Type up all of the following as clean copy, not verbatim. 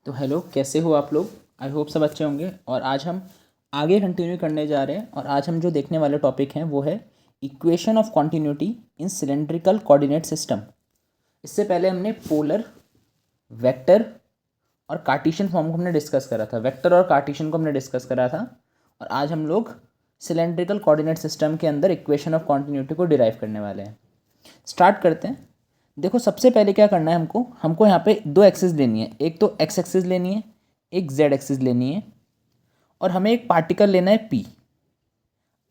तो हेलो, कैसे हो आप लोग। आई होप सब अच्छे होंगे। और आज हम आगे कंटिन्यू करने जा रहे हैं और आज हम जो देखने वाले टॉपिक हैं वो है equation of continuity in cylindrical coordinate system. इससे पहले हमने पोलर, वेक्टर और कार्टेशियन फॉर्म को हमने डिस्कस करा था। वेक्टर और कार्टेशियन को हमने डिस्कस करा था और आज हम लोग सिलेंड्रिकल कोऑर्डिनेट सिस्टम के अंदर इक्वेशन ऑफ कॉन्टिन्यूटी को डिराइव करने वाले हैं। स्टार्ट करते हैं। देखो, सबसे पहले क्या करना है, हमको यहाँ पे दो एक्सिस लेनी है। एक तो एक्स एक्सिस लेनी है, एक जेड एक्सिस लेनी है और हमें एक पार्टिकल लेना है पी।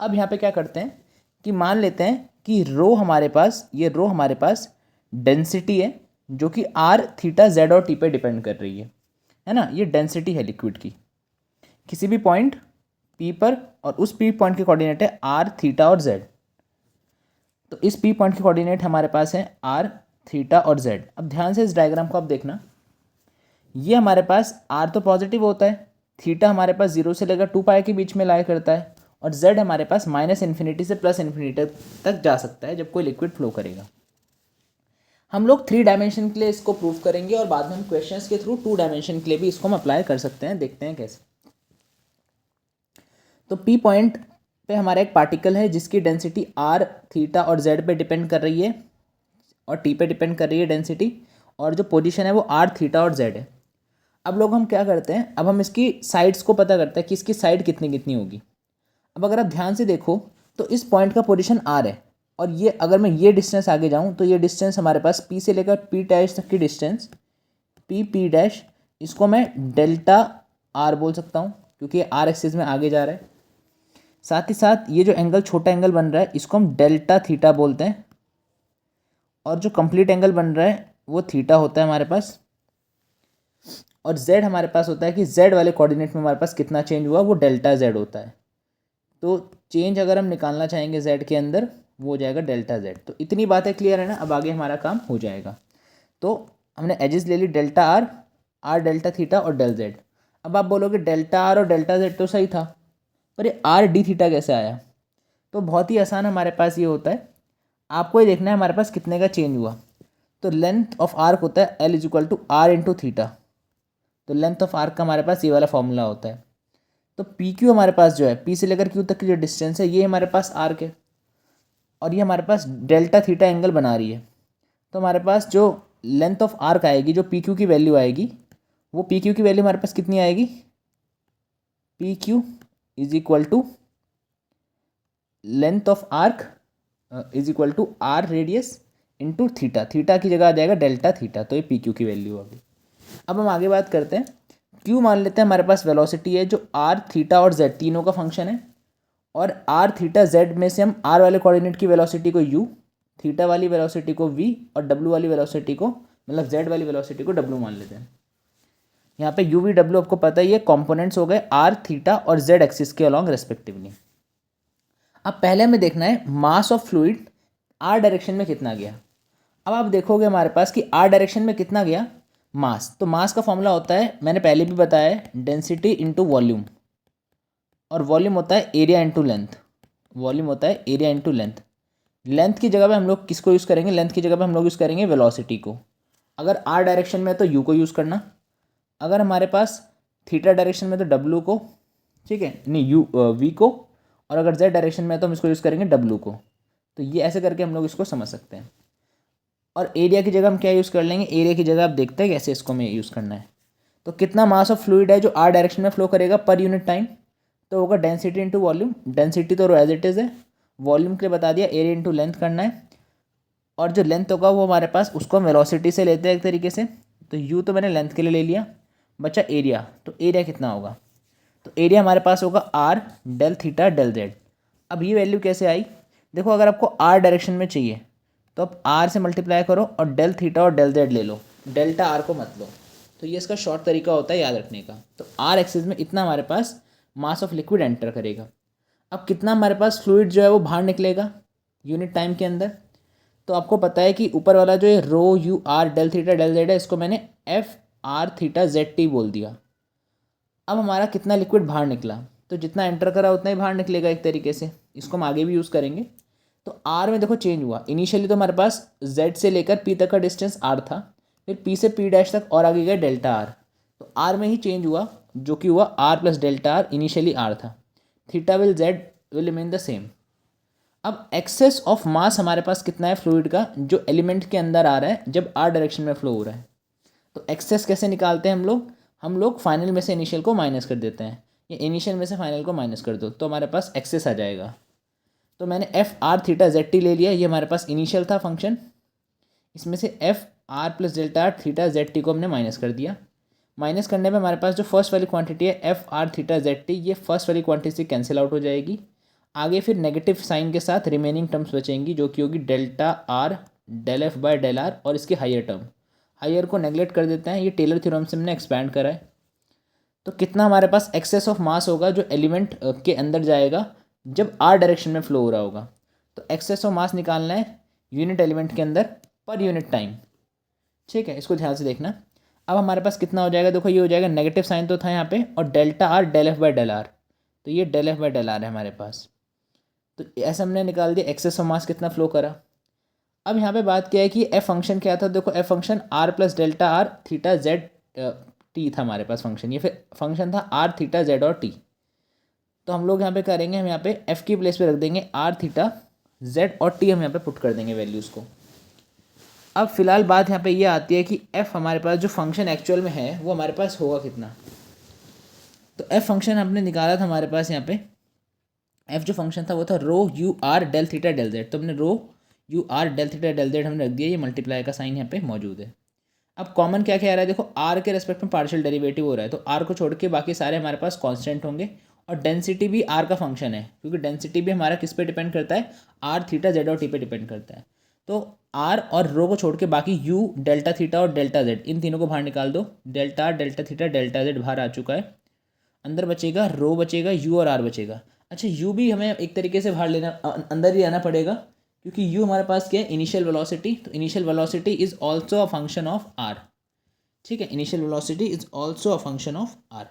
अब यहाँ पे क्या करते हैं कि मान लेते हैं कि ये रो हमारे पास डेंसिटी है जो कि आर, थीटा, जेड और टी पे डिपेंड कर रही है ना। ये डेंसिटी है लिक्विड की किसी भी पॉइंट पी पर, और उस पी पॉइंट के कोऑर्डिनेट है आर, थीटा और जेड। तो इस पी पॉइंट के कोऑर्डिनेट हमारे पास है आर, थीटा और जेड। अब ध्यान से इस डायग्राम को आप देखना। ये हमारे पास आर तो पॉजिटिव होता है, थीटा हमारे पास 0 से लेकर 2 पाई के बीच में लाया करता है और जेड हमारे पास -इन्फिनिटी से +इन्फिनिटी तक जा सकता है जब कोई लिक्विड फ्लो करेगा। हम लोग 3 डायमेंशन के लिए इसको प्रूव करेंगे और बाद में हम क्वेश्चंस के थ्रू 2 डायमेंशन के लिए भी इसको हम अप्लाई कर सकते हैं। देखते हैं कैसे। तो पी पॉइंट पे हमारा एक पार्टिकल है जिसकी डेंसिटी आर, थीटा और जेड पे डिपेंड कर रही है और टी पे डिपेंड कर रही है डेंसिटी, और जो पोजीशन है वो आर, थीटा और जेड है। अब लोग हम क्या करते हैं, अब हम इसकी साइड्स को पता करते हैं कि इसकी साइड कितनी कितनी होगी। अब अगर आप ध्यान से देखो तो इस पॉइंट का पोजीशन आर है और ये अगर मैं ये डिस्टेंस आगे जाऊँ तो ये डिस्टेंस हमारे पास पी से लेकर पी डैश तक की डिस्टेंस पी डैश, इसको मैं डेल्टा आर बोल सकता हूँ क्योंकि आर एक्सिस में आगे जा रहा है। साथ ही साथ ये जो एंगल, छोटा एंगल बन रहा है, इसको हम डेल्टा थीटा बोलते हैं और जो कंप्लीट एंगल बन रहा है वो थीटा होता है हमारे पास। और z हमारे पास होता है कि z वाले कोऑर्डिनेट में हमारे पास कितना चेंज हुआ, वो डेल्टा z होता है। तो चेंज अगर हम निकालना चाहेंगे z के अंदर वो हो जाएगा डेल्टा z। तो इतनी बातें क्लियर है ना। अब आगे हमारा काम हो जाएगा। तो हमने एजेस ले ली डेल्टा आर डेल्टा थीटा और डेल z। अब आप बोलोगे डेल्टा आर और डेल्टा z तो सही था, पर ये आर डी थीटा कैसे आया। तो बहुत ही आसान हमारे पास ये होता है, आपको ये देखना है हमारे पास कितने का चेंज हुआ। तो लेंथ ऑफ आर्क होता है L = R × थीटा। तो लेंथ ऑफ आर्क का हमारे पास ये वाला फॉर्मूला होता है। तो पी क्यू हमारे पास जो है, पी से लेकर क्यू तक की जो डिस्टेंस है ये हमारे पास आर्क है और ये हमारे पास डेल्टा थीटा एंगल बना रही है। तो हमारे पास जो लेंथ ऑफ आर्क आएगी, जो पी क्यू की वैल्यू आएगी, वो पी क्यू की वैल्यू हमारे पास कितनी आएगी, P Q = length of arc = R radius into theta. Theta की जगह आ जाएगा डेल्टा थीटा। तो ये पी क्यू की वैल्यू होगी। अब हम आगे बात करते हैं। क्यू मान लेते हैं हमारे पास वेलोसिटी है जो आर, थीटा और जेड तीनों का फंक्शन है। और आर, थीटा, जेड में से हम आर वाले कोऑर्डिनेट की वेलोसिटी को यू, थीटा वाली वेलोसिटी को वी और डब्ल्यू वाली वेलोसिटी को, मतलब जेड वाली वेलोसिटी को डब्ल्यू मान लेते हैं। यहाँ पे यू वी डब्ल्यू आपको पता ही है, कॉम्पोनेंट्स हो गए आर, थीटा और जेड एक्सिस के अलॉन्ग रेस्पेक्टिवली। अब पहले हमें देखना है mass of fluid R direction में कितना गया। अब आप देखोगे हमारे पास कि आर डायरेक्शन में कितना गया, मास। तो मास का फॉर्मूला होता है, मैंने पहले भी बताया है, डेंसिटी इंटू वॉल्यूम, और वॉल्यूम होता है एरिया इंटू लेंथ। वॉल्यूम होता है एरिया इंटू लेंथ। लेंथ की जगह पे हम लोग किसको यूज़ करेंगे, लेंथ की जगह पे हम लोग यूज़ करेंगे वेलोसिटी को। अगर आर डायरेक्शन में है तो यू को यूज़ करना, अगर हमारे पास थीटा डायरेक्शन में तो डब्ल्यू को, ठीक है, नहीं यू वी को, और अगर जेड डायरेक्शन में है तो हम इसको यूज़ करेंगे डब्ल्यू को। तो ये ऐसे करके हम लोग इसको समझ सकते हैं। और एरिया की जगह हम क्या यूज़ कर लेंगे, एरिया की जगह आप देखते हैं कैसे इसको हमें यूज़ करना है। तो कितना मास ऑफ फ्लूइड है जो आर डायरेक्शन में फ्लो करेगा पर यूनिट टाइम, तो होगा डेंसिटी इंटू वॉल्यूम। डेंसिटी तो एज इट इज़ है, वॉल्यूम के लिए बता दिया, एरिया इंटू लेंथ करना है। और जो लेंथ होगा वो हमारे पास, उसको हम वेलोसिटी से लेते हैं एक तरीके से। तो यू तो मैंने लेंथ के लिए ले लिया, बचा एरिया। तो एरिया कितना होगा, तो एरिया हमारे पास होगा R del theta del Z. अब ये वैल्यू कैसे आई, देखो अगर आपको आर डायरेक्शन में चाहिए तो आप आर से मल्टीप्लाई करो और डेल थीटा और डेल जेड ले लो, डेल्टा आर को मत लो। तो ये इसका शॉर्ट तरीका होता है याद रखने का। तो आर एक्सिस में इतना हमारे पास मास ऑफ लिक्विड एंटर करेगा। अब कितना हमारे पास फ्लूइड जो है वो बाहर निकलेगा यूनिट टाइम के अंदर। तो आपको पता है कि ऊपर वाला जो है rho U R del theta del Z है, इसको मैंने F R theta Z T बोल दिया। अब हमारा कितना लिक्विड बाहर निकला, तो जितना एंटर करा उतना ही बाहर निकलेगा एक तरीके से। इसको हम आगे भी यूज़ करेंगे। तो आर में देखो चेंज हुआ, इनिशियली तो हमारे पास जेड से लेकर पी तक का डिस्टेंस आर था, फिर पी से पी डैश तक और आगे गया डेल्टा आर। तो आर में ही चेंज हुआ, जो कि हुआ R plus delta R, initially R था। Theta will Z will remain the same. अब एक्सेस ऑफ मास हमारे पास कितना है फ्लूइड का, जो एलिमेंट के अंदर आ रहा है जब आर डायरेक्शन में फ्लो हो रहा है। तो एक्सेस कैसे निकालते हैं हम लोग फाइनल में से इनिशियल को माइनस कर देते हैं, या इनिशियल में से फाइनल को माइनस कर दो तो हमारे पास एक्सेस आ जाएगा। तो मैंने F R theta Z T ले लिया, ये हमारे पास इनिशियल था फंक्शन। इसमें से F R plus delta R theta Z T को हमने माइनस कर दिया। माइनस करने में हमारे पास जो फर्स्ट वाली क्वांटिटी है F R theta Z T, ये फर्स्ट वाली क्वांटिटी से कैंसिल आउट हो जाएगी। आगे फिर नेगेटिव साइन के साथ रिमेनिंग टर्म्स बचेंगी, जो कि होगी delta R del F by del R, और इसकी हायर टर्म, हायर को नेगलेक्ट कर देते हैं, ये टेलर थ्योरम से हमने एक्सपैंड करा है। तो कितना हमारे पास एक्सेस ऑफ मास होगा जो एलिमेंट के अंदर जाएगा जब आर डायरेक्शन में फ्लो हो रहा होगा। तो एक्सेस ऑफ मास निकालना है यूनिट एलिमेंट के अंदर पर यूनिट टाइम। ठीक है, इसको ध्यान से देखना। अब हमारे पास कितना हो जाएगा, देखो ये हो जाएगा, नेगेटिव साइन तो था यहाँ पे, और delta R del F by del R, तो ये del F by del R है हमारे पास। तो ऐसा हमने निकाल दिया एक्सेस ऑफ मास कितना फ्लो करा। अब यहाँ पे बात क्या है कि एफ फंक्शन क्या था, देखो F function R plus delta R theta Z T था हमारे पास फंक्शन, ये फिर फंक्शन था आर थीटा जेड और टी। तो हम लोग यहाँ पे करेंगे, हम यहाँ पे एफ की प्लेस पे रख देंगे आर थीटा जेड और टी, हम यहाँ पे पुट कर देंगे वैल्यूज़ को। अब फिलहाल बात यहाँ पे ये आती है कि एफ हमारे पास जो फंक्शन एक्चुअल में है वो हमारे पास होगा कितना। तो एफ फंक्शन हमने निकाला था हमारे पास यहाँ पे, एफ जो फंक्शन था वो था rho U R del theta del Z. तो हमने rho U R del theta del Z हमने रख दिया, ये मल्टीप्लाई का साइन यहाँ पे मौजूद है। अब कॉमन क्या क्या आ रहा है, देखो आर के रेस्पेक्ट में पार्शियल डेरिवेटिव हो रहा है, तो आर को छोड़ के बाकी सारे हमारे पास कांस्टेंट होंगे, और डेंसिटी भी आर का फंक्शन है, क्योंकि डेंसिटी भी हमारा किस पे डिपेंड करता है, आर थीटा जेड और टी पे डिपेंड करता है। तो आर और रो को छोड़ के बाकी यू डेल्टा थीटा और डेल्टा जेड, इन तीनों को बाहर निकाल दो। Delta R delta theta delta Z बाहर आ चुका है, अंदर बचेगा रो बचेगा, यू और आर बचेगा। अच्छा, यू भी हमें एक तरीके से बाहर लेना, अंदर ही आना पड़ेगा, क्योंकि यू हमारे पास क्या है, इनिशियल वेलोसिटी। तो initial velocity is also a function of R. ठीक है, initial velocity is also a function of R.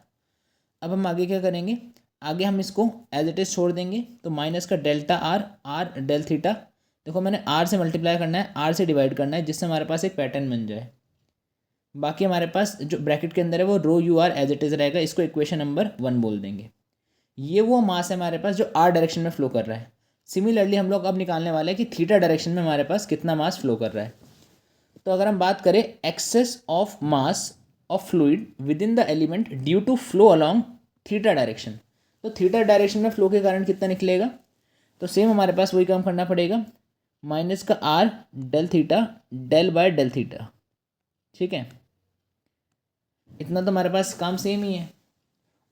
अब हम आगे क्या करेंगे, आगे हम इसको एज इट इज़ छोड़ देंगे, तो माइनस का delta R are del theta, देखो मैंने आर से मल्टीप्लाई करना है, आर से डिवाइड करना है, जिससे हमारे पास एक पैटर्न बन जाए। बाकी हमारे पास जो ब्रैकेट के अंदर है वो rho U R as it is रहेगा, इसको इक्वेशन नंबर 1 बोल देंगे। ये वो मास है हमारे पास जो आर डायरेक्शन में फ्लो कर रहा है। सिमिलरली हम लोग अब निकालने वाले हैं कि थीटा डायरेक्शन में हमारे पास कितना मास फ्लो कर रहा है। तो अगर हम बात करें excess of mass of fluid within the element due to flow along theta direction, तो थीटा डायरेक्शन में फ्लो के कारण कितना निकलेगा, तो सेम हमारे पास वही काम करना पड़ेगा, माइनस का are del theta del by del theta. ठीक है, इतना तो हमारे पास काम सेम ही है।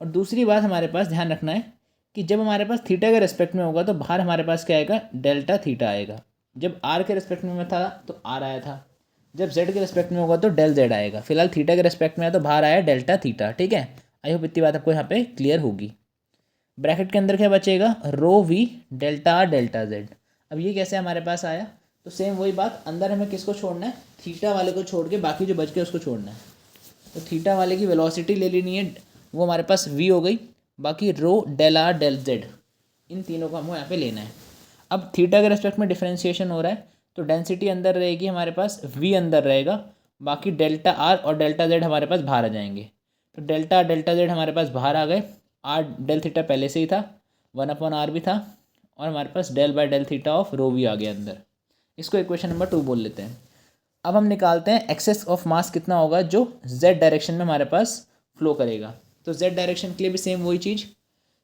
और दूसरी बात हमारे पास ध्यान रखना है कि जब हमारे पास थीटा के रेस्पेक्ट में होगा तो बाहर हमारे पास क्या आएगा, डेल्टा थीटा आएगा। जब आर के रेस्पेक्ट में था तो आर आया था, जब जेड के रेस्पेक्ट में होगा तो डेल जेड आएगा। फिलहाल थीटा के रेस्पेक्ट में है तो बाहर आया डेल्टा थीटा। ठीक है, आई होप इतनी बात आपको यहाँ पे क्लियर होगी। ब्रैकेट के अंदर क्या बचेगा, rho V delta R delta Z. अब ये कैसे हमारे पास आया, तो सेम वही बात, अंदर हमें किसको छोड़ना है, थीटा वाले को छोड़ के बाकी जो बच गया उसको छोड़ना है। तो थीटा वाले की वेलोसिटी ले लेनी है, वो हमारे पास वी हो गई, बाकी रो डेल आर डेल जेड, इन तीनों को हमको यहाँ पे लेना है। अब थीटा के रेस्पेक्ट में डिफरेंशिएशन हो रहा है, तो डेंसिटी अंदर रहेगी हमारे पास, वी अंदर रहेगा, बाकी डेल्टा आर और डेल्टा जेड हमारे पास बाहर आ जाएंगे। तो डेल्टा डेल्टा जेड हमारे पास बाहर आ गए, आर डेल थीटा पहले से ही था, 1/r भी था, और हमारे पास del by del theta of rho भी आ गया अंदर। इसको इक्वेशन नंबर 2 बोल लेते हैं। अब हम निकालते हैं एक्सेस ऑफ मास कितना होगा जो जेड डायरेक्शन में हमारे पास फ्लो करेगा। तो जेड डायरेक्शन के लिए भी सेम वही चीज़,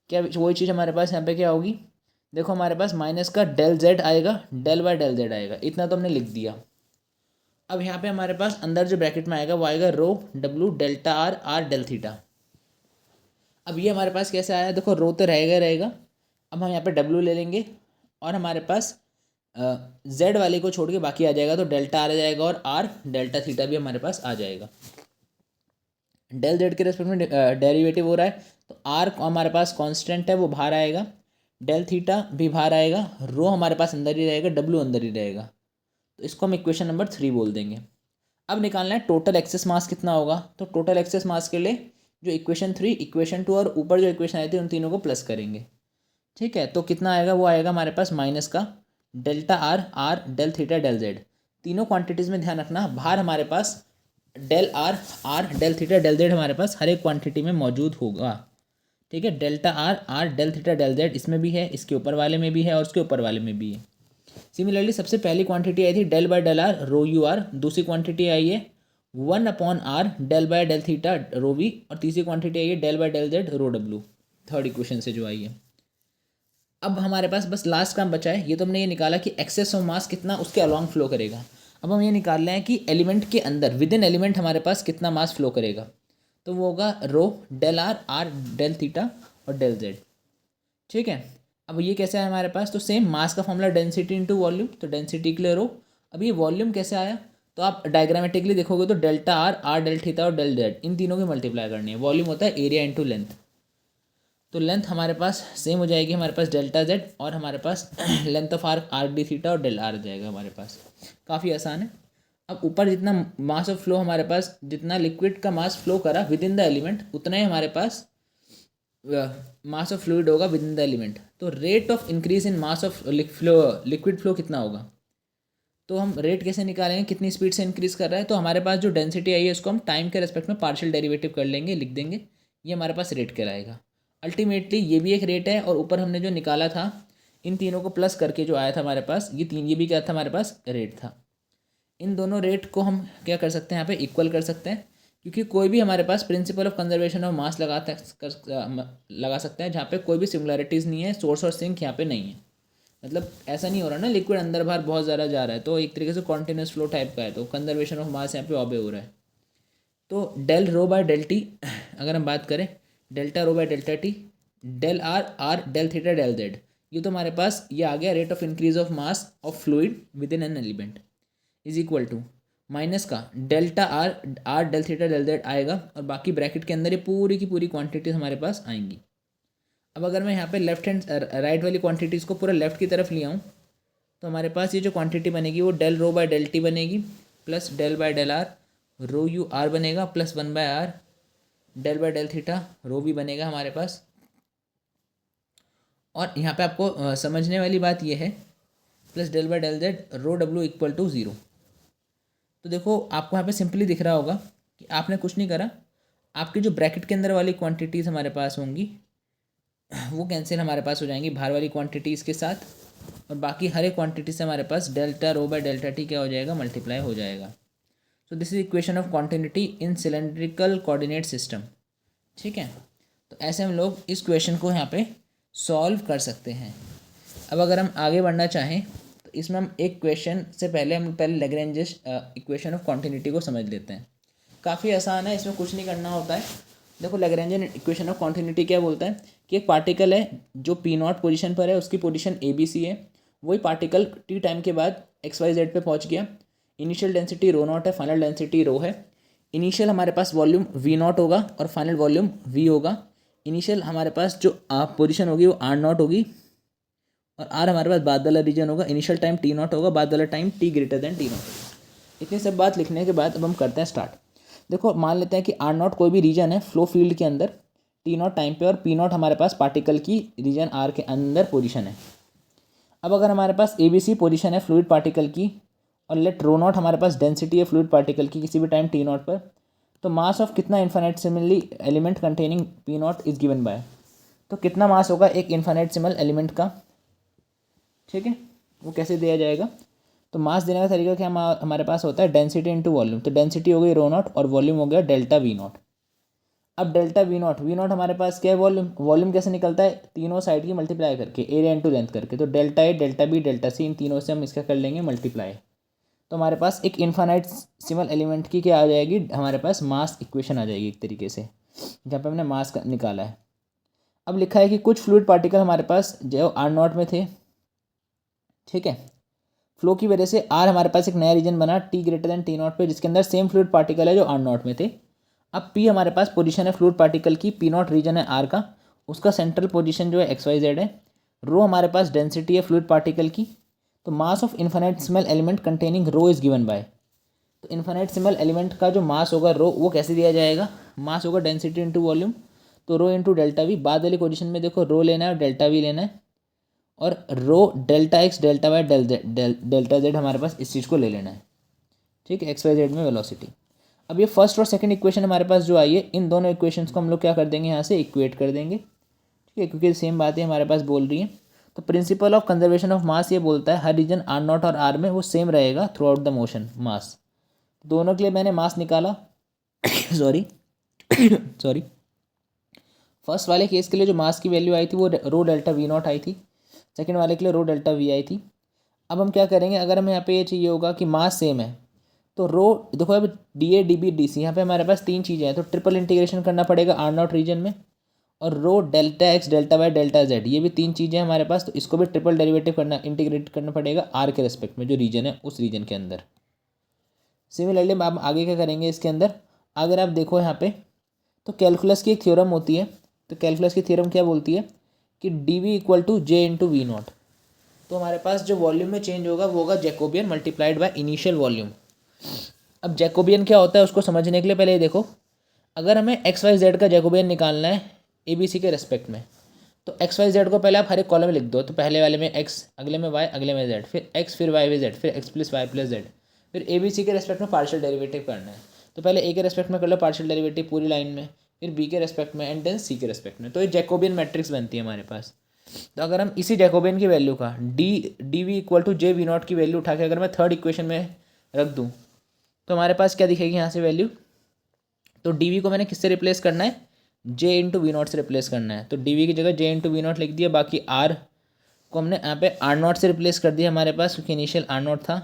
क्या वही चीज़ हमारे पास यहाँ पे क्या होगी, देखो हमारे पास माइनस का डेल जेड आएगा, डेल बाय डेल जेड आएगा, इतना तो हमने लिख दिया। अब यहाँ पे हमारे पास अंदर जो ब्रैकेट में आएगा वो आएगा rho W delta R are del theta. अब ये हमारे पास कैसे आया, देखो रो तो रहेगा ही रहेगा, अब हम यहाँ पे डब्लू ले लेंगे, और हमारे पास जेड वाले को छोड़ के बाकी आ जाएगा, तो डेल्टा आर आ जाएगा, और आर डेल्टा थीटा भी हमारे पास आ जाएगा। डेल जेड के रेस्पेक्ट में डेरिवेटिव हो रहा है, तो आर हमारे पास कांस्टेंट है वो बाहर आएगा, डेल थीटा भी बाहर आएगा, रो हमारे पास अंदर ही रहेगा, डब्लू अंदर ही रहेगा। तो इसको हम इक्वेशन नंबर 3 बोल देंगे। अब निकालना है टोटल एक्सेस मास कितना होगा, तो टोटल एक्सेस मास के लिए जो इक्वेशन 3 इक्वेशन 2 और ऊपर जो इक्वेशन आई थी उन तीनों को प्लस करेंगे। ठीक है, तो कितना आएगा, वो आएगा हमारे पास माइनस का delta R are del theta del Z. तीनों क्वांटिटीज़ में ध्यान रखना, बाहर हमारे पास del R del theta del Z हमारे पास हर एक क्वांटिटी में मौजूद होगा। ठीक है, delta R del theta del Z इसमें भी है, इसके ऊपर वाले में भी है और उसके ऊपर वाले में भी है। सिमिलरली सबसे पहली क्वांटिटी आई थी del by del R rho U R, दूसरी क्वांटिटी आई है 1/r del by del theta rho V, और तीसरी क्वांटिटी आई है del by del Z rho W, third equation से जो आई है। अब हमारे पास बस लास्ट काम बचा है, ये तो हमने ये निकाला कि एक्सेस ऑफ मास कितना उसके अलॉन्ग फ्लो करेगा। अब हम ये निकाल रहे हैं कि एलिमेंट के अंदर विद इन एलिमेंट हमारे पास कितना मास फ्लो करेगा, तो वो होगा रो डेल आर डेल थीटा और डेल जेड। ठीक है, अब ये कैसे आया हमारे पास, तो सेम मास का फॉर्मूला डेंसिटी इंटू वॉल्यूम, तो डेंसिटी के लिए रो। अब ये वॉल्यूम कैसे आया, तो आप डायग्रामेटिकली देखोगे तो डेल्टा आर डेल थीटा और डेल जेड इन तीनों की मल्टीप्लाई करनी है। वॉल्यूम होता है एरिया इंटू लेंथ, तो लेंथ हमारे पास सेम हो जाएगी, हमारे पास डेल्टा जेड और हमारे पास length of R D theta और डेल आर आ जाएगा हमारे पास। काफ़ी आसान है। अब ऊपर जितना मास ऑफ फ्लो हमारे पास, जितना लिक्विड का मास फ्लो करा विद इन द एलिमेंट, उतना ही हमारे पास मास ऑफ फ्लूइड होगा विद इन द एलिमेंट। तो rate of increase in mass of liquid flow कितना होगा, तो हम रेट कैसे निकालेंगे, कितनी स्पीड से इंक्रीज कर रहा है। तो हमारे पास जो डेंसिटी आई है उसको हम टाइम के रेस्पेक्ट में पार्शियल डेरिवेटिव कर लेंगे, लिख देंगे, ये हमारे पास रेट कहलाएगा। अल्टीमेटली ये भी एक रेट है, और ऊपर हमने जो निकाला था इन तीनों को प्लस करके जो आया था हमारे पास, ये भी क्या था हमारे पास, रेट था। इन दोनों रेट को हम क्या कर सकते हैं यहाँ पे इक्वल कर सकते हैं, क्योंकि कोई भी हमारे पास principle of conservation of mass लगा सकते हैं जहाँ पे कोई भी सिमिलरिटीज़ नहीं है, सोर्स और सिंक यहाँ पे नहीं है। मतलब ऐसा नहीं हो रहा ना लिक्विड अंदर बाहर बहुत ज़्यादा जा रहा है, तो एक तरीके से कॉन्टिन्यूस फ्लो टाइप का है, तो कंजर्वेशन ऑफ मास यहाँ पे ऑबे हो रहा है। तो del rho by del T अगर हम बात करें, delta rho by delta T, del R del theta del Z, ये तो हमारे पास ये आ गया rate of increase of mass of fluid within an element, is equal to minus का delta R del theta del Z आएगा, और बाकी ब्रैकेट के अंदर ये पूरी की पूरी क्वांटिटीज हमारे पास आएंगी। अब अगर मैं यहाँ पे लेफ्ट हैंड राइट वाली क्वांटिटीज़ को पूरा लेफ्ट की तरफ लिया हूँ, तो हमारे पास ये जो क्वांटिटी बनेगी वो del rho by del T बनेगी, plus del by del R rho U R बनेगा, plus 1/r del by del theta rho भी बनेगा हमारे पास। और यहाँ पे आपको समझने वाली बात ये है, plus del by del Z rho W equal to 0। तो देखो आपको यहाँ पे सिंपली दिख रहा होगा कि आपने कुछ नहीं करा, आपकी जो ब्रैकेट के अंदर वाली क्वांटिटीज़ हमारे पास होंगी वो कैंसिल हमारे पास हो जाएंगी बाहर वाली क्वांटिटीज़ के साथ, और बाकी हर एक क्वांटिटी से हमारे पास delta rho by delta T क्या हो जाएगा, मल्टीप्लाई हो जाएगा। So this is equation of continuity in cylindrical coordinate system. ठीक है, तो ऐसे हम लोग इस क्वेश्चन को यहाँ पे सॉल्व कर सकते हैं। अब अगर हम आगे बढ़ना चाहें तो इसमें हम एक क्वेश्चन से पहले लैग्रेंज इक्वेशन ऑफ कॉन्टिन्यूटी को समझ लेते हैं। काफ़ी आसान है, इसमें कुछ नहीं करना होता है। देखो लैग्रेंजियन इक्वेशन ऑफ कॉन्टिन्यूटी क्या बोलता है कि एक पार्टिकल है जो पी नॉट पोजीशन पर है, उसकी पोजीशन ए बी सी है, वही पार्टिकल टी टाइम के बाद एक्स वाई जेड पे पहुंच गया। इनिशियल डेंसिटी रो नॉट है, फाइनल डेंसिटी रो है। इनिशियल हमारे पास वॉल्यूम वी नॉट होगा और फाइनल वॉल्यूम वी होगा। इनिशियल हमारे पास जो पोजीशन होगी वो आर नॉट होगी, और आर हमारे पास बाद वाला रीजन होगा। इनिशियल टाइम टी नॉट होगा, बाद वाला time T greater than T not होगा। इतनी सब बात लिखने के बाद अब हम करते हैं स्टार्ट। देखो मान लेते हैं कि आर नॉट कोई भी रीजन है फ्लो फील्ड के अंदर टी नॉट टाइम पे, और पी नॉट हमारे पास पार्टिकल की रीजन आर के अंदर पोजीशन है। अब अगर हमारे पास ए बी सी पोजीशन है फ्लूइड पार्टिकल की, और लेट रो नॉट हमारे पास डेंसिटी है फ्लूइड पार्टिकल की किसी भी टाइम टी नॉट पर, तो मास ऑफ कितना infinitesimally element containing P not is given by, तो कितना मास होगा एक इन्फिनिटेसिमल एलिमेंट का। ठीक है, वो कैसे दिया जाएगा, तो मास देने का तरीका क्या हमारे पास होता है डेंसिटी इंटू वॉल्यूम। तो डेंसिटी हो गई रो नॉट और वॉल्यूम हो गया डेल्टा वी नॉट। अब डेल्टा वी नॉट हमारे पास क्या है, वॉल्यूम कैसे निकलता है, तीनों साइड की मल्टीप्लाई करके, एरिया इंटू लेंथ करके। तो delta A delta B delta C इन तीनों से हम इसका कर लेंगे मल्टीप्लाई, तो हमारे पास एक इन्फिनिटेसिमल एलिमेंट की क्या आ जाएगी, हमारे पास मास इक्वेशन आ जाएगी एक तरीके से, जहाँ पे हमने मास निकाला है। अब लिखा है कि कुछ फ्लूइड पार्टिकल हमारे पास जो आर नॉट में थे, ठीक है, फ्लो की वजह से आर हमारे पास एक नया रीजन बना T greater than T not पे, जिसके अंदर सेम फ्लूइड पार्टिकल है जो आर नॉट में थे। अब पी हमारे पास पोजीशन है फ्लूइड पार्टिकल की, पी नॉट रीजन है आर का, उसका सेंट्रल पोजीशन जो है एक्स वाई जेड है। रो हमारे पास डेंसिटी है फ्लूइड पार्टिकल की, तो mass of infinitesimal element containing rho is given by. तो इन्फिनिटेसिमल एलिमेंट का जो मास होगा रो, वो कैसे दिया जाएगा, मास होगा डेंसिटी इंटू वॉल्यूम, तो रो इंटू डेल्टा वी। बाद वाली पोजीशन में देखो रो लेना है और डेल्टा वी लेना है, और rho delta x delta y delta z हमारे पास इस चीज़ को ले लेना है। ठीक है, एक्स वाई जेड में वेलोसिटी। अब ये फर्स्ट और सेकंड इक्वेशन हमारे पास जो आई है, इन दोनों इक्वेशंस को हम लोग क्या कर देंगे यहाँ से इक्वेट कर देंगे, ठीक है, क्योंकि सेम बातें हमारे पास बोल रही हैं। तो प्रिंसिपल ऑफ कंजर्वेशन ऑफ मास ये बोलता है हर रीजन आर नॉट और आर में वो सेम रहेगा थ्रू आउट द मोशन मास। दोनों के लिए मैंने मास निकाला सॉरी सॉरी फर्स्ट वाले केस के लिए जो मास की वैल्यू आई थी वो रो डेल्टा वी नॉट आई थी, सेकंड वाले के लिए रो डेल्टा वी आई थी। अब हम क्या करेंगे, अगर हमें यहाँ पे ये चाहिए होगा कि मास सेम है तो रो, देखो अब D A D B D C, यहाँ पे हमारे पास तीन चीज़ें हैं, तो ट्रिपल इंटीग्रेशन करना पड़ेगा आर नॉट रीजन में, और rho delta x delta y delta z, ये भी तीन चीज़ें हैं हमारे पास, तो इसको भी ट्रिपल डेरिवेटिव करना, इंटीग्रेट करना पड़ेगा आर के रेस्पेक्ट में जो रीजन है उस रीजन के अंदर। सिमिलरली आप आगे क्या करेंगे इसके अंदर, अगर आप देखो यहाँ पे तो कैलकुलस की एक थ्योरम होती है, तो कैलकुलस की थ्योरम क्या बोलती है कि D V equal to J into V naught. तो हमारे पास जो वॉल्यूम में चेंज होगा वो होगा Jacobian multiplied by initial volume. अब जैकोबियन क्या होता है उसको समझने के लिए पहले ये देखो, अगर हमें एक्स वाई जेड का जैकोबियन निकालना है ए बी सी के रेस्पेक्ट में, तो एक्स वाई जेड को पहले आप हर एक कॉलम में लिख दो, तो पहले वाले में एक्स, अगले में वाई, अगले में जेड, फिर एक्स, फिर वाई बाई जेड, फिर X plus Y plus Z, फिर ए बी सी के रेस्पेक्ट में पार्शियल डेरिवेटिव करना है, तो पहले ए के रेस्पेक्ट में कर लो पार्शियल डेरिवेटिव पूरी लाइन में, फिर बी के रेस्पेक्ट में, एंड देन सी के रेस्पेक्ट में, तो ये जैकोबियन मैट्रिक्स बनती है हमारे पास। तो अगर हम इसी जैकोबियन की वैल्यू का D V equal to J V naught की वैल्यू उठा के अगर मैं थर्ड इक्वेशन में रख दूँ तो हमारे पास क्या दिखेगी यहाँ से वैल्यू, तो डी वी को मैंने किससे रिप्लेस करना है, जे इंटू वी नॉट से रिप्लेस करना है, तो डी वी की जगह जे इंटू वी नॉट लिख दिया, बाकी आर को हमने यहाँ पे आर नॉट से रिप्लेस कर दिया हमारे पास, क्योंकि इनिशियल आर नॉट था,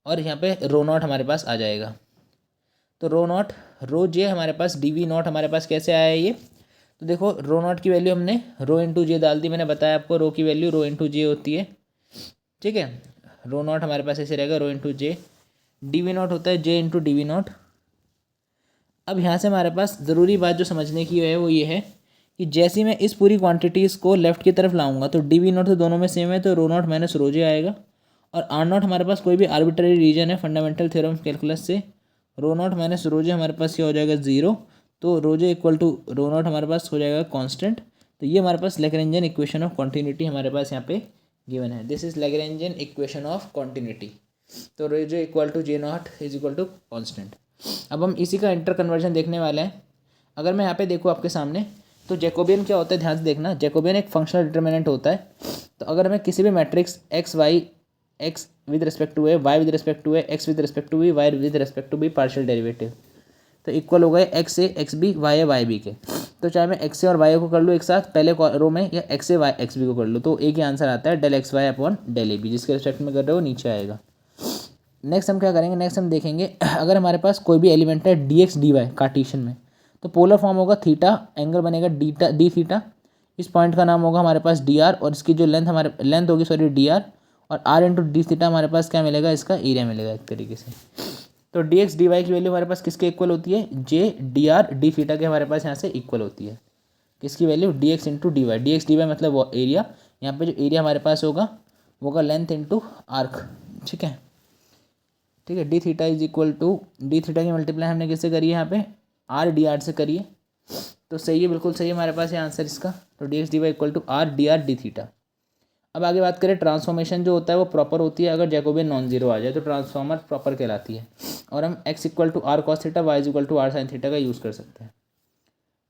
और यहाँ पे रो नॉट हमारे पास आ जाएगा। तो रो नॉट रो जे हमारे पास डी वी नॉट हमारे पास कैसे आया है ये, तो देखो रो नॉट की वैल्यू हमने रो इंटू जे डाल दी, मैंने बताया आपको रो की वैल्यू रो इंटू जे होती है, ठीक है। रो नॉट हमारे पास ऐसे रहेगा rho into J, D V not होता है J into D V not. अब यहाँ से हमारे पास ज़रूरी बात जो समझने की है वो ये है कि जैसे मैं इस पूरी क्वांटिटीज़ को लेफ्ट की तरफ लाऊंगा तो डी वी नॉट तो दोनों में सेम है, तो रो नॉट माइनस रो जे आएगा, और आर नॉट हमारे पास कोई भी आर्बिट्ररी रीजन है फंडामेंटल थ्योरम कैलकुलस से, रो नॉट माइनस रो जे हमारे पास ये हो जाएगा जीरो, तो rho J equal to rho not हमारे पास हो जाएगा कांस्टेंट। तो ये हमारे पास लैग्रेंजियन इक्वेशन ऑफ कॉन्टिन्यूटी हमारे पास यहाँ पे गिवन है, this is Lagrangian equation of continuity. तो rho J equal to J not is equal to constant. अब हम इसी का इंटर कन्वर्जन देखने वाले हैं। अगर मैं यहाँ पे देखूँ आपके सामने, तो जैकोबियन क्या होता है ध्यान से देखना, जैकोबियन एक फंक्शनल डिटर्मिनेंट होता है। तो अगर हमें किसी भी matrix X Y, X with respect to A, Y with respect to A, X with respect to B, Y with respect to B partial derivative, तो इक्वल हो गए X A X B, Y A Y B के। तो चाहे मैं x ए और Y को कर लूँ एक साथ पहले रो में, या x a y x b को कर लूँ, तो एक ही आंसर आता है del x y upon del a b, जिसके रिस्पेक्ट में कर रहे हो नीचे आएगा। नेक्स्ट हम क्या करेंगे, नेक्स्ट हम देखेंगे अगर हमारे पास कोई भी एलिमेंट है d x d y Cartesian में, तो पोलर फॉर्म होगा थीटा, एंगल बनेगा डी थीटा, इस पॉइंट का नाम होगा हमारे पास डी आर, और इसकी जो लेंथ होगी सॉरी डी आर, और आर इंटू डी थीटा हमारे पास क्या मिलेगा, इसका एरिया मिलेगा एक तरीके से। तो डी एक्स डी वाई की वैल्यू हमारे पास किसके इक्वल होती है, j d r D theta के हमारे पास यहाँ से इक्वल होती है, किसकी value, d x into d y, d x d y मतलब वो एरिया, यहाँ पे जो एरिया हमारे पास होगा वो होगा लेंथ इंटू आर्क, ठीक है, ठीक है। D theta is equal to d theta की मल्टीप्लाई हमने किससे करी है यहाँ पे, आर डी आर से करी है, तो सही है, बिल्कुल सही है हमारे पास ये आंसर इसका। तो d x d y equal to r D theta. अब आगे बात करें, ट्रांसफॉर्मेशन जो होता है वो प्रॉपर होती है अगर जैकोबियन नॉन जीरो आ जाए तो ट्रांसफॉर्मर प्रॉपर कहलाती है, और हम x equal to r cos theta, y equal to r sine theta का यूज़ कर सकते हैं,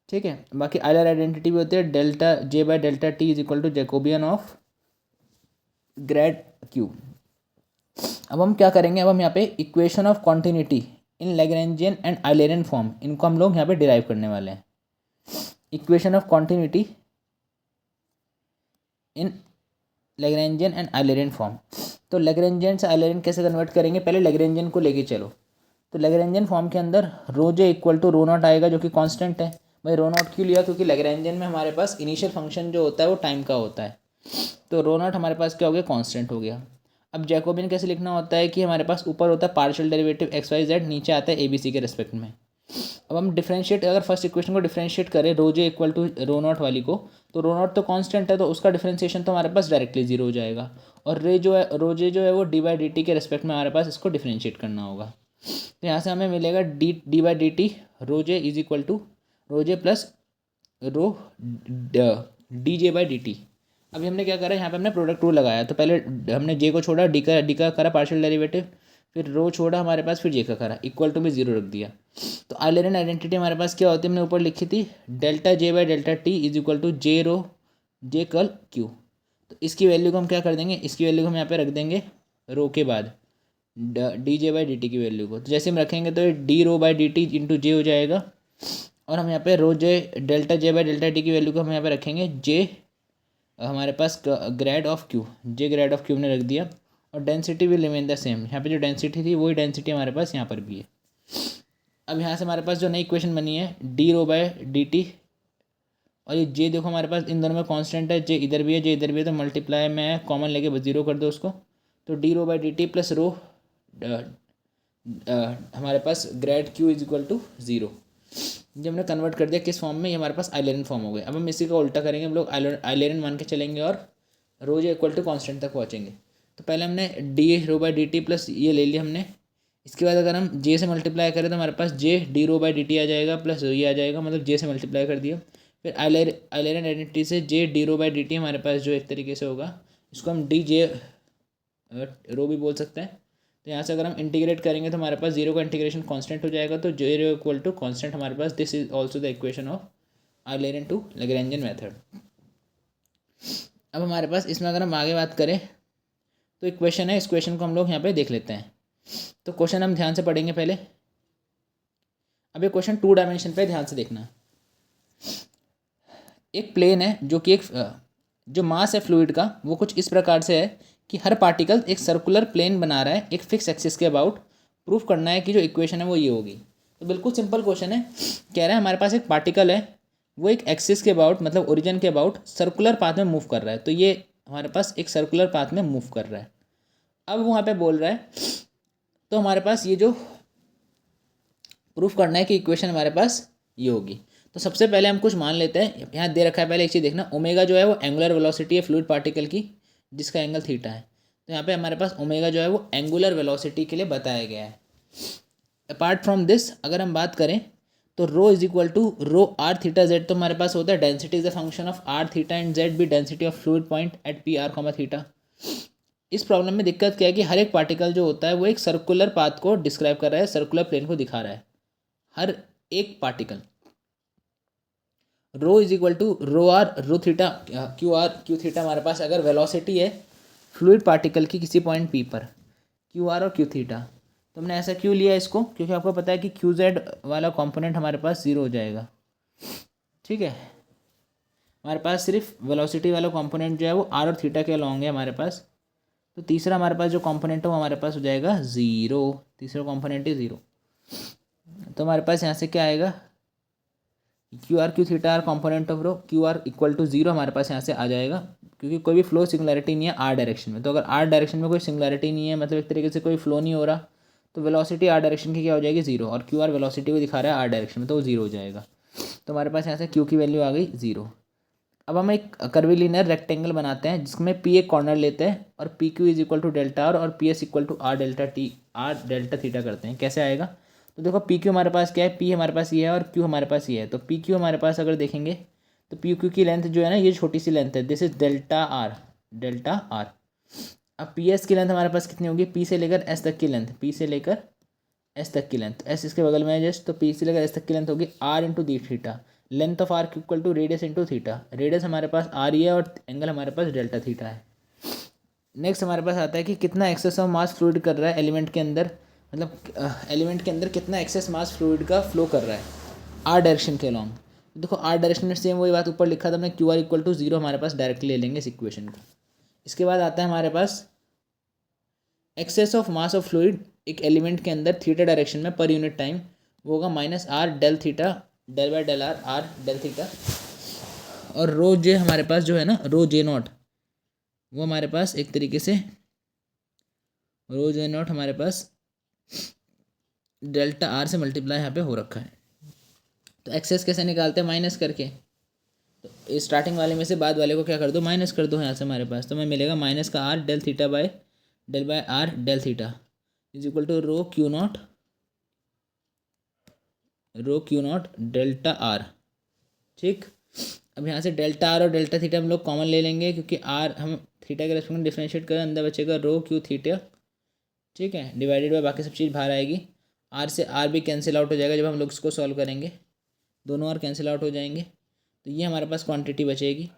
ठीक है। बाकी आइलर आइडेंटिटी भी होती है, delta J by delta T is equal to Jacobian of grad Q. अब हम क्या करेंगे, अब हम यहाँ पे equation of continuity in Lagrangian and Eulerian form, इनको हम लोग यहाँ पे डिराइव करने वाले हैं। Equation of continuity in Lagrangian and Eulerian form, तो लैग्रेंजियन से आइलेरियन कैसे कन्वर्ट करेंगे, पहले लैग्रेंजियन को लेके चलो। तो लैग्रेंजियन फॉर्म के अंदर रो जे इक्वल टू रो नॉट आएगा जो कि कांस्टेंट है। भाई रो नॉट क्यों लिया, क्योंकि लैग्रेंजियन में हमारे पास इनिशियल फंक्शन जो होता है वो टाइम का होता है, तो रो नॉट हमारे पास क्या हो गया, कांस्टेंट हो गया। अब जैकोबियन कैसे लिखना होता है कि हमारे पास ऊपर होता है partial derivative x y z, नीचे आता है ए बी सी के रेस्पेक्ट में। अब हम डिफरेंशिएट, अगर फर्स्ट इक्वेशन को डिफरेंशिएट करें रो जे इक्वल टू रो नॉट वाली को, तो रो नॉट तो कांस्टेंट है तो उसका डिफरेंशिएशन तो हमारे पास डायरेक्टली जीरो हो जाएगा, और रे जो है रो जे जो है वो डी बाई डी टी के रेस्पेक्ट में हमारे पास इसको डिफरेंशिएट करना होगा। तो यहाँ से हमें मिलेगा d by D t rho j is equal to rho j plus rho d J by D t. अभी हमने क्या करा, यहाँ पे हमने प्रोडक्ट रूल लगाया, तो पहले हमने जे को छोड़ा, डी का करा पार्शियल डेरिवेटिव, फिर रो छोड़ा हमारे पास, फिर जे का करा, इक्वल टू में जीरो रख दिया। तो आइलेरियन आइडेंटिटी हमारे पास क्या होती है, हमने ऊपर लिखी थी delta J by delta T is equal to J rho J कल क्यू। तो इसकी वैल्यू को हम क्या कर देंगे, इसकी वैल्यू को हम यहाँ पे रख देंगे रो के बाद D J by D T की वैल्यू को। तो जैसे हम रखेंगे तो D rho by D T into J हो जाएगा, और हम यहाँ पे rho J delta J by delta T की वैल्यू को हम यहाँ पे रखेंगे जे हमारे पास grad of Q, J grad of Q ने रख दिया। और density will remain the same, यहाँ पे जो डेंसिटी थी वही डेंसिटी हमारे पास यहाँ पर भी है। अब यहाँ से हमारे पास जो नई इक्वेशन बनी है D rho by d T, और ये जे देखो हमारे पास इन दोनों में कांस्टेंट है, जे इधर भी है जे इधर भी है, तो मल्टीप्लाई में कॉमन लेके बस जीरो कर दो उसको। तो D rho by D T plus rho हमारे पास grad Q is equal to zero. जब हमने कन्वर्ट कर दिया किस फॉर्म में, ये हमारे पास आइलेरियन फॉर्म हो गए। अब हम इसी का उल्टा करेंगे, हम लोग आइलेरियन मान के चलेंगे और rho J equal to constant तक पहुँचेंगे। तो पहले हमने d rho by D T plus ये ले लिया हमने। इसके बाद अगर हम जे से मल्टीप्लाई करें तो हमारे पास J D rho by D T आ जाएगा प्लस ये आ जाएगा, मतलब जे से मल्टीप्लाई कर दिया। फिर आइलेरियन आइडेंटिटी से J D rho by D T हमारे पास जो एक तरीके से होगा, इसको हम डी जे रो भी बोल सकते हैं। तो यहाँ से अगर हम इंटीग्रेट करेंगे तो हमारे पास जीरो का इंटीग्रेशन कांस्टेंट हो जाएगा, तो जीरो इक्वल टू कांस्टेंट हमारे पास। This is also the equation of Eulerian to Lagrangian method. अब हमारे पास इसमें अगर हम आगे बात करें तो इक्वेशन है, इस क्वेश्चन को हम लोग यहाँ पे देख लेते हैं। तो क्वेश्चन हम ध्यान से पढ़ेंगे पहले। अब ये क्वेश्चन 2 डायमेंशन पे ध्यान से देखना। एक प्लेन है जो कि एक जो मास है फ्लूइड का वो कुछ इस प्रकार से है कि हर पार्टिकल एक सर्कुलर प्लेन बना रहा है एक फिक्स एक्सिस के अबाउट। प्रूफ करना है कि जो इक्वेशन है वो ये होगी। तो बिल्कुल सिंपल क्वेश्चन है, कह रहा है हमारे पास एक पार्टिकल है वो एक एक्सिस के अबाउट मतलब ओरिजिन के अबाउट सर्कुलर पाथ में मूव कर रहा है। तो ये हमारे पास एक सर्कुलर पाथ में मूव कर रहा है। अब वहाँ पे बोल रहा है, तो हमारे पास ये जो प्रूफ करना है कि इक्वेशन हमारे पास ये होगी। तो सबसे पहले हम कुछ मान लेते हैं। यहाँ दे रखा है, पहले एक चीज़ देखना, ओमेगा जो है वो एंगुलर वेलोसिटी है फ्लूइड पार्टिकल की जिसका एंगल थीटा है। तो यहाँ पे हमारे पास ओमेगा जो है वो एंगुलर वेलोसिटी के लिए बताया गया है। अपार्ट फ्रॉम दिस अगर हम बात करें तो rho is equal to rho R theta Z. तो हमारे पास होता है density is the function of R theta and Z be density of fluid point at P R comma theta. इस प्रॉब्लम में दिक्कत क्या है कि हर एक पार्टिकल जो होता है वो एक सर्कुलर पाथ को डिस्क्राइब कर रहा है, सर्कुलर प्लेन को दिखा रहा है हर एक particle. Rho is equal to rho r rho theta q theta हमारे पास अगर वेलोसिटी है फ्लूइड पार्टिकल की किसी पॉइंट पी पर, क्यू आर और क्यू थीटा। तो हमने ऐसा क्यों लिया इसको, क्योंकि आपको पता है कि क्यू जेड वाला कंपोनेंट हमारे पास जीरो हो जाएगा। ठीक है, हमारे पास सिर्फ वेलोसिटी वाला कंपोनेंट जो है वो आर और थीटा के अलॉन्ग है हमारे पास। तो तीसरा हमारे पास जो कंपोनेंट है वो हमारे पास हो जाएगा ज़ीरो। तीसरा कंपोनेंट है ज़ीरो। तो हमारे पास यहाँ से क्या आएगा, q r q theta r component of rho, q r equal to zero हमारे पास यहाँ से आ जाएगा, क्योंकि कोई भी फ्लो सिंगुलरिटी नहीं है आर डायरेक्शन में। तो अगर आर डायरेक्शन में कोई सिंगुलरिटी नहीं है, मतलब एक तरीके से कोई फ्लो नहीं हो रहा, तो वेलोसिटी आर डायरेक्शन की क्या हो जाएगी, जीरो। और क्यू आर वेलोसिटी को दिखा रहा है आर डायरेक्शन में, तो वो जीरो हो जाएगा। तो हमारे पास यहाँ से क्यू की वैल्यू आ गई जीरो। अब हम एक कर्विलिनियर रेक्टेंगल बनाते हैं जिसमें पी एक कॉर्नर लेते हैं और P Q is equal to delta are और P S equal to R delta T R delta theta करते हैं। कैसे आएगा, तो देखो पी क्यू हमारे पास क्या है, पी हमारे पास ये है और क्यू हमारे पास ये है। तो पी क्यू हमारे पास अगर देखेंगे तो पी क्यू की लेंथ जो है ना ये छोटी सी लेंथ है, this is delta R delta R. अब पी एस की लेंथ हमारे पास कितनी होगी, पी से लेकर एस तक की लेंथ, पी से लेकर एस तक की लेंथ, एस इसके बगल में है जस्ट, तो पी से लेकर एस तक की लेंथ होगी r into d theta. Length of r equal to radius into theta. Radius हमारे पास आर ही है और एंगल हमारे पास डेल्टा थीटा है। नेक्स्ट हमारे पास आता है कि कितना एक्सेस ऑफ मास फ्लूइड कर रहा है एलिमेंट के अंदर, मतलब एलिमेंट के अंदर कितना एक्सेस मास फ्लूइड का फ्लो कर रहा है आर डायरेक्शन के अलॉन्ग। देखो आर डायरेक्शन में सेम वही बात ऊपर लिखा था हमने, q r equal to zero हमारे पास डायरेक्टली ले लेंगे इस इक्वेशन को। इसके बाद आता है हमारे पास excess of mass of fluid एक एलिमेंट के अंदर थीटा डायरेक्शन में पर यूनिट टाइम, वो होगा minus r del theta del by del r are del theta. और रो जे हमारे पास जो है ना रो जे नॉट, वो हमारे पास एक तरीके से रो जे नॉट हमारे पास डेल्टा आर से मल्टीप्लाई यहाँ पे हो रखा है। तो एक्सेस कैसे निकालते हैं, माइनस करके। तो स्टार्टिंग वाले में से बाद वाले को क्या कर दो, माइनस कर दो यहाँ से हमारे पास। तो हमें मिलेगा माइनस का are del theta by del by r del theta is equal to rho q naught delta r. ठीक, अब यहाँ से डेल्टा आर और डेल्टा थीटा हम लोग कॉमन ले लेंगे, क्योंकि आर हम थीटा के रेस्पेक्ट में डिफ्रेंशिएट करें, अंदर बचेगा रो क्यू थीटा। ठीक है, डिवाइडेड बाय बाकी सब चीज़ बाहर आएगी। आर से आर भी कैंसिल आउट हो जाएगा जब हम लोग इसको सॉल्व करेंगे, दोनों आर कैंसिल आउट हो जाएंगे। तो ये हमारे पास क्वांटिटी बचेगी।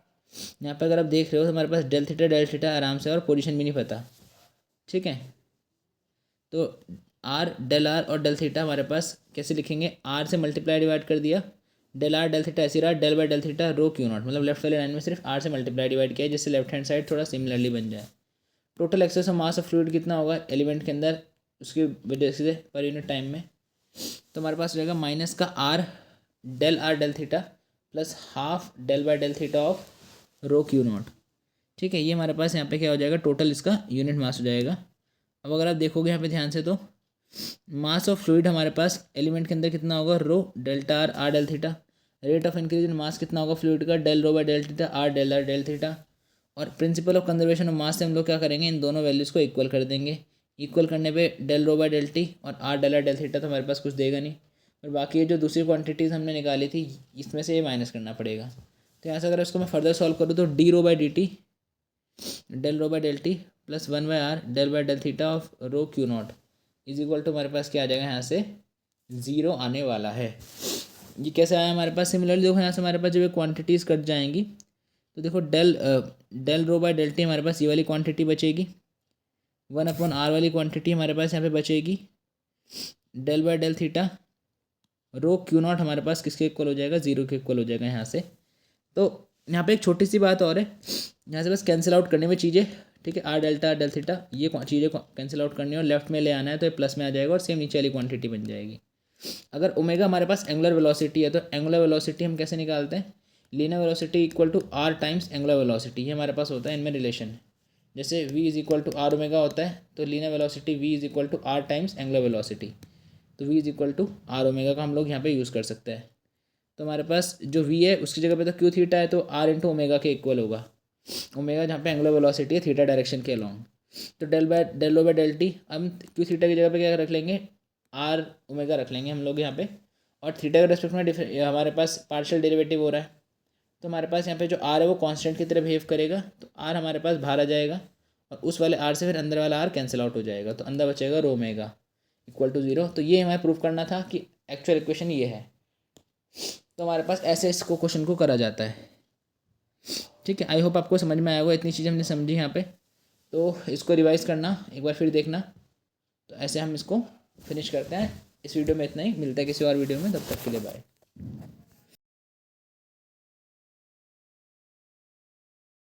यहाँ पर अगर आप देख रहे हो तो हमारे पास डेल थीटा आराम से, और पोजीशन भी नहीं पता। ठीक है, तो आर, डेल आर और डेल थीटा हमारे पास कैसे लिखेंगे, आर से मल्टीप्लाई डिवाइड कर दिया, डेल आर डेल थीटा ऐसे रहा, del by del theta rho q naught, मतलब लेफ्ट वाले लाइन में सिर्फ आर से मल्टीप्लाई डिवाइड किया है, जिससे लेफ्ट हैंड साइड थोड़ा सिमिलरली बन जाए। Total excess of mass of fluid कितना होगा एलिमेंट के अंदर, उसकी वजह से पर यूनिट टाइम में। तो हमारे पास रहेगा माइनस का are del theta plus half del by del theta of rho q naught. ठीक है, ये हमारे पास यहाँ पे क्या हो जाएगा, टोटल इसका यूनिट मास हो जाएगा। अब अगर आप देखोगे यहाँ पे ध्यान से तो मास ऑफ फ्लूइड हमारे पास एलिमेंट के अंदर कितना होगा, rho delta R del theta. Rate of increase in mass कितना होगा फ्लूइड का, del rho by del theta R del theta. और principle of conservation of mass से हम लोग क्या करेंगे, इन दोनों वैल्यूज़ को इक्वल कर देंगे। इक्वल करने पे del rho by del t और आर डेल थीटा तो हमारे पास कुछ देगा नहीं, और बाकी ये जो दूसरी क्वांटिटीज़ हमने निकाली थी इसमें से ये माइनस करना पड़ेगा। तो यहाँ से अगर इसको मैं फर्दर सॉल्व करूँ तो D rho by d t del rho by del t plus 1/r del by del theta of rho q naught is equal to हमारे पास क्या आ जाएगा, यहाँ से 0 आने वाला है। ये कैसे आया हमारे पास, सिमिलरली देखो यहाँ से हमारे पास जब ये क्वांटिटीज़ कट जाएंगी तो देखो del rho by del t हमारे पास ये वाली क्वांटिटी बचेगी, 1/r वाली क्वांटिटी हमारे पास यहाँ पे बचेगी, del by del theta rho q naught हमारे पास किसके इक्वल हो जाएगा, 0 के इक्वल हो जाएगा यहाँ से। तो यहाँ पे एक छोटी सी बात और है, यहाँ से बस कैंसिल आउट करने में चीज़ें, ठीक है, आर डेल थीटा ये चीज़ें कैंसिल आउट करनी है और लेफ्ट में ले आना है, तो ये प्लस में आ जाएगा और सेम नीचे वाली क्वांटिटी बन जाएगी। अगर ओमेगा हमारे पास एंगुलर वेलोसिटी है तो एंगुलर वेलोसिटी हम कैसे निकालते हैं, linear velocity equal to r times angular velocity, ये हमारे पास होता है इनमें रिलेशन। जैसे v is equal to r omega होता है तो linear velocity v is equal to r times angular velocity, तो v is equal to r omega का हम लोग यहाँ पे यूज़ कर सकते हैं। तो हमारे पास जो v है उसकी जगह पे तो क्यू थीटा है तो r इंटू ओमेगा के इक्वल होगा, ओमेगा जहाँ पे एंगुलर वेलोसिटी है थीटा डायरेक्शन के अलॉन्ग। तो del o by del t हम क्यू थीटा की जगह पे क्या रख लेंगे, आर ओमेगा रख लेंगे हम लोग यहाँ पे, और थीटा के रेस्पेक्ट में हमारे पास पार्शियल डेरिवेटिव हो रहा है, तो हमारे पास यहाँ पे जो आर है वो कांस्टेंट की तरह बिहेव करेगा, तो आर हमारे पास बाहर आ जाएगा और उस वाले आर से फिर अंदर वाला आर कैंसिल आउट हो जाएगा, तो अंदर बचेगा रो ओमेगा इक्वल टू 0। तो ये हमें प्रूव करना था कि एक्चुअल इक्वेशन ये है। तो हमारे पास ऐसे इसको क्वेश्चन को करा जाता है। ठीक है, आई होप आपको समझ में आया होगा, इतनी चीज़ हमने समझी यहाँ पे, तो इसको रिवाइज करना एक बार फिर देखना। तो ऐसे हम इसको फिनिश करते हैं। इस वीडियो में इतना ही, मिलता है किसी और वीडियो में, तब तक के लिए बाय।